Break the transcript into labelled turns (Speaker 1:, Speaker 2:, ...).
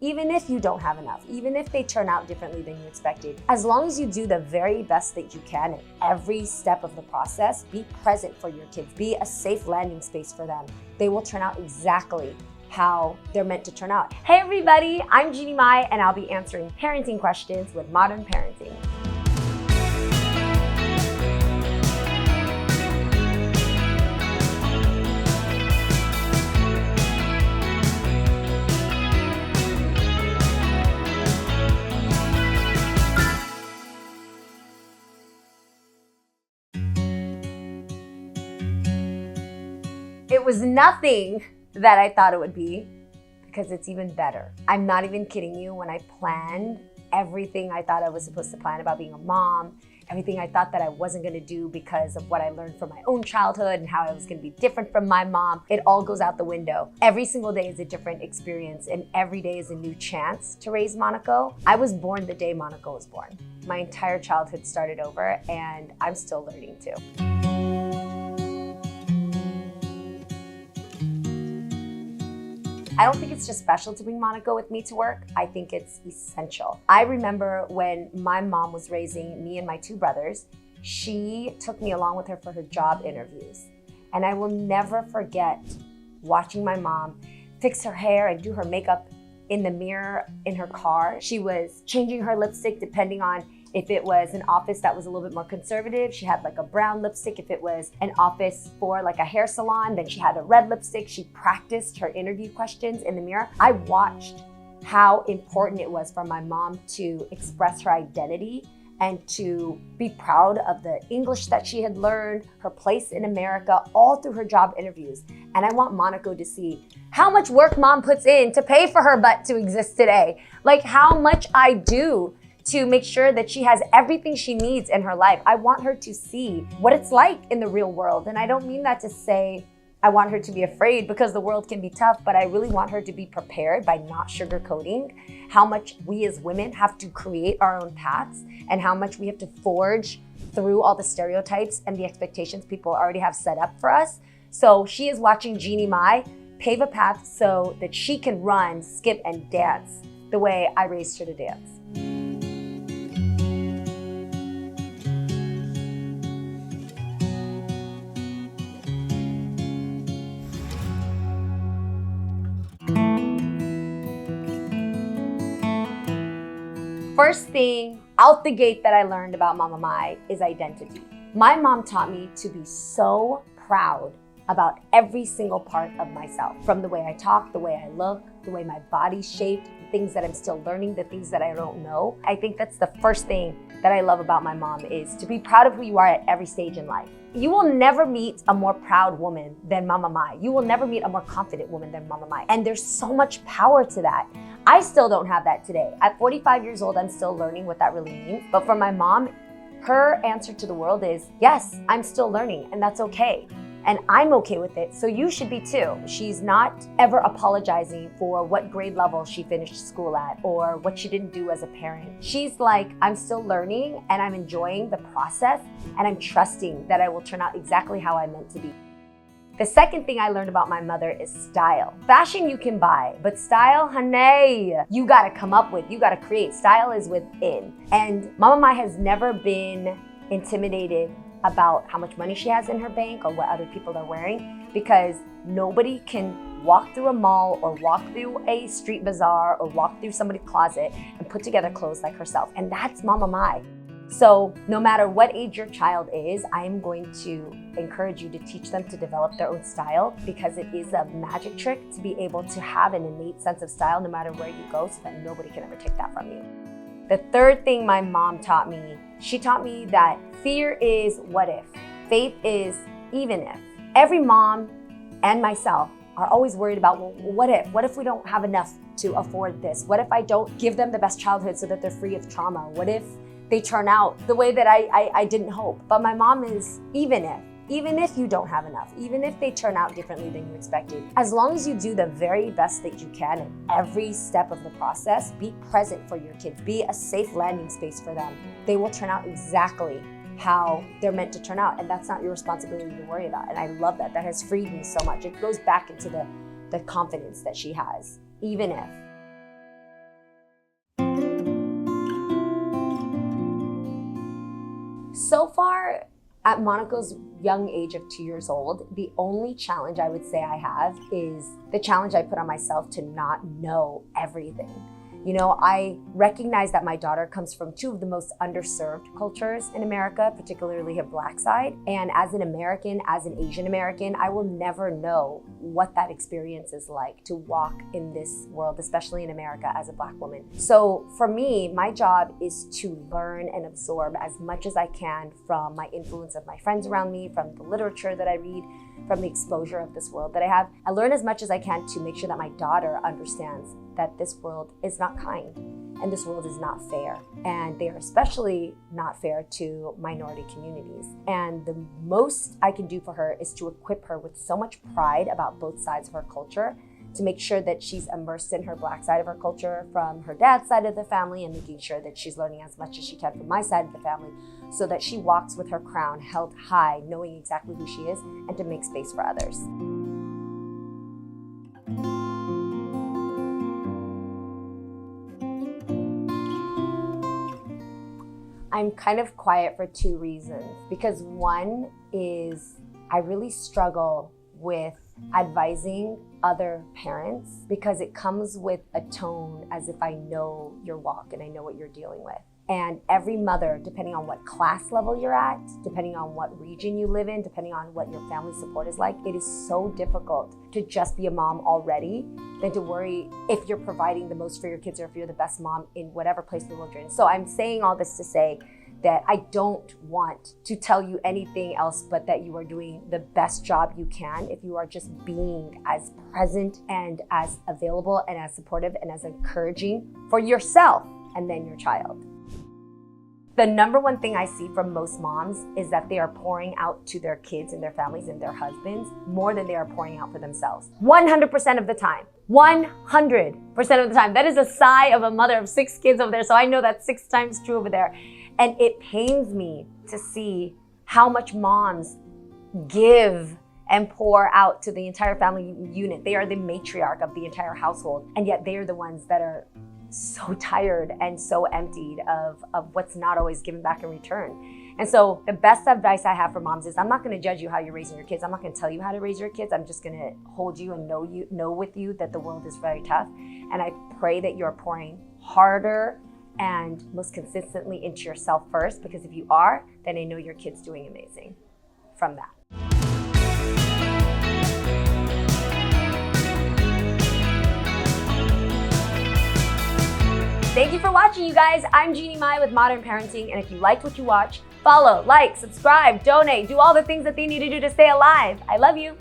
Speaker 1: Even if you don't have enough, even if they turn out differently than you expected, as long as you do the very best that you can at every step of the process, be present for your kids, be a safe landing space for them, they will turn out exactly how they're meant to turn out. Hey everybody, I'm Jeannie Mai, and I'll be answering parenting questions with Modern Parenting. It was nothing that I thought it would be, because it's even better. I'm not even kidding you. When I planned everything I thought I was supposed to plan about being a mom, everything I thought that I wasn't gonna do because of what I learned from my own childhood and how I was gonna be different from my mom, it all goes out the window. Every single day is a different experience, and every day is a new chance to raise Monaco. I was born the day Monaco was born. My entire childhood started over, and I'm still learning too. I don't think it's just special to bring Monaco with me to work. I think it's essential. I remember when my mom was raising me and my two brothers, she took me along with her for her job interviews. And I will never forget watching my mom fix her hair and do her makeup in the mirror in her car. She was changing her lipstick depending on if it was an office that was a little bit more conservative, she had like a brown lipstick. If it was an office for like a hair salon, then she had a red lipstick. She practiced her interview questions in the mirror. I watched how important it was for my mom to express her identity and to be proud of the English that she had learned, her place in America, all through her job interviews. And I want Monaco to see how much work mom puts in to pay for her butt to exist today. Like how much I do to make sure that she has everything she needs in her life. I want her to see what it's like in the real world. And I don't mean that to say I want her to be afraid, because the world can be tough, but I really want her to be prepared by not sugarcoating how much we as women have to create our own paths and how much we have to forge through all the stereotypes and the expectations people already have set up for us. So she is watching Jeannie Mai pave a path so that she can run, skip, and dance the way I raised her to dance. First thing out the gate that I learned about Mama Mai is identity. My mom taught me to be so proud about every single part of myself, from the way I talk, the way I look, the way my body's shaped, the things that I'm still learning, the things that I don't know. I think that's the first thing that I love about my mom, is to be proud of who you are at every stage in life. You will never meet a more proud woman than Mama Mai. You will never meet a more confident woman than Mama Mai. And there's so much power to that. I still don't have that today. At 45 years old, I'm still learning what that really means. But for my mom, her answer to the world is, yes, I'm still learning, and that's okay. And I'm okay with it, so you should be too. She's not ever apologizing for what grade level she finished school at or what she didn't do as a parent. She's like, I'm still learning and I'm enjoying the process, and I'm trusting that I will turn out exactly how I'm meant to be. The second thing I learned about my mother is style. Fashion you can buy, but style, honey, you gotta come up with, you gotta create. Style is within. And Mama Mai has never been intimidated about how much money she has in her bank or what other people are wearing, because nobody can walk through a mall or walk through a street bazaar or walk through somebody's closet and put together clothes like herself. And that's Mama Mai. So no matter what age your child is, I am going to encourage you to teach them to develop their own style, because it is a magic trick to be able to have an innate sense of style no matter where you go, so that nobody can ever take that from you. The third thing my mom taught me, she taught me that fear is what if, faith is even if. Every mom and myself are always worried about, well, what if? What if we don't have enough to afford this? What if I don't give them the best childhood so that they're free of trauma? What if they turn out the way that I didn't hope? But my mom is even if you don't have enough, even if they turn out differently than you expected, as long as you do the very best that you can at every step of the process, be present for your kids, be a safe landing space for them, they will turn out exactly how they're meant to turn out. And that's not your responsibility to worry about. And I love that. That has freed me so much. It goes back into the confidence that she has, even if. So far, at Monaco's young age of 2 years old, the only challenge I would say I have is the challenge I put on myself to not know everything. You know, I recognize that my daughter comes from two of the most underserved cultures in America, particularly her Black side. And as an American, as an Asian American, I will never know what that experience is like to walk in this world, especially in America, as a Black woman. So for me, my job is to learn and absorb as much as I can from my influence of my friends around me, from the literature that I read, from the exposure of this world that I have. I learn as much as I can to make sure that my daughter understands that this world is not kind and this world is not fair. And they are especially not fair to minority communities. And the most I can do for her is to equip her with so much pride about both sides of her culture, to make sure that she's immersed in her Black side of her culture from her dad's side of the family, and making sure that she's learning as much as she can from my side of the family, so that she walks with her crown held high, knowing exactly who she is, and to make space for others. I'm kind of quiet for two reasons. Because one is I really struggle with advising other parents because it comes with a tone as if I know your walk and I know what you're dealing with. And every mother, depending on what class level you're at, depending on what region you live in, depending on what your family support is like, it is so difficult to just be a mom already than to worry if you're providing the most for your kids or if you're the best mom in whatever place in the world you're in. So I'm saying all this to say that I don't want to tell you anything else but that you are doing the best job you can if you are just being as present and as available and as supportive and as encouraging for yourself and then your child. The number one thing I see from most moms is that they are pouring out to their kids and their families and their husbands more than they are pouring out for themselves. 100% of the time. 100% of the time. That is a sigh of a mother of 6 kids over there, so I know that's 6 times true over there. And it pains me to see how much moms give and pour out to the entire family unit. They are the matriarch of the entire household, and yet they are the ones that are so tired and so emptied of what's not always given back in return. And so the best advice I have for moms is I'm not gonna judge you how you're raising your kids. I'm not gonna tell you how to raise your kids. I'm just gonna hold you and know with you that the world is very tough. And I pray that you're pouring harder and most consistently into yourself first, because if you are, then I know your kid's doing amazing from that. Thank you for watching, you guys. I'm Jeannie Mai with Modern Parenting, and if you liked what you watched, follow, like, subscribe, donate, do all the things that they need to do to stay alive. I love you.